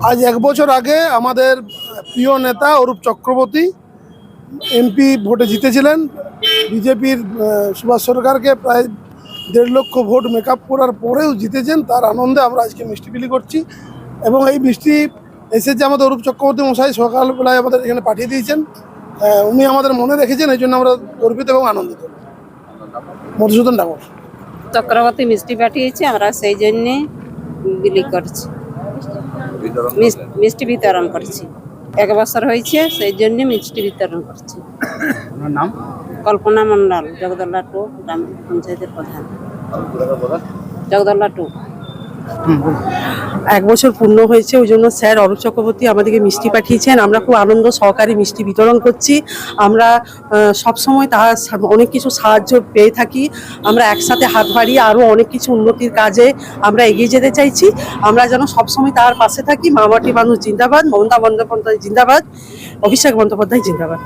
আজ 1 বছর আগে আমাদের প্রিয় নেতা অরূপ চক্রবর্তী এমপি ভোটে জিতেছিলেন। বিজেপির সুভাষ সরকারকে প্রায় 1.5 লক্ষ ভোট মেকআপ করার পরেও জিতেছেন। তার আনন্দে আমরা আজকে মিষ্টি বিলি করছি এবং এই মিষ্টি এসেছে আমাদের অরূপ চক্রবর্তী মশাই সকালবেলায় আমাদের এখানে পাঠিয়ে দিয়েছেন। উনি আমাদের মনে রেখেছেন, এই জন্য আমরা গর্বিত এবং আনন্দিত। মধুসূদন ডাঙ্গর চক্রবর্তী মিষ্টি পাঠিয়েছে, আমরা সেই জন্যে বিলি করছি, মিষ্টি বিতরণ করছি। 1 বছর হয়েছে, সেই জন্য মিষ্টি বিতরণ করছি। নাম কল্পনা মণ্ডল, জগদল্লা টু গ্রাম পঞ্চায়েতের প্রধান। জগদল্লা টু। 1 বছর পূর্ণ হয়েছে, ওই জন্য স্যার অরূপ চক্রবর্তী আমাদেরকে মিষ্টি পাঠিয়েছেন। আমরা খুব আনন্দ সহকারে মিষ্টি বিতরণ করছি। আমরা সবসময় তার অনেক কিছু সাহায্য পেয়ে থাকি। আমরা একসাথে হাত বাড়িয়ে আরও অনেক কিছু উন্নতির কাজে আমরা এগিয়ে যেতে চাইছি। আমরা যেন সবসময় তার পাশে থাকি। মামাটি মানুষ জিন্দাবাদ, মমতা বন্দ্যোপাধ্যায় জিন্দাবাদ, অভিষেক বন্দ্যোপাধ্যায় জিন্দাবাদ।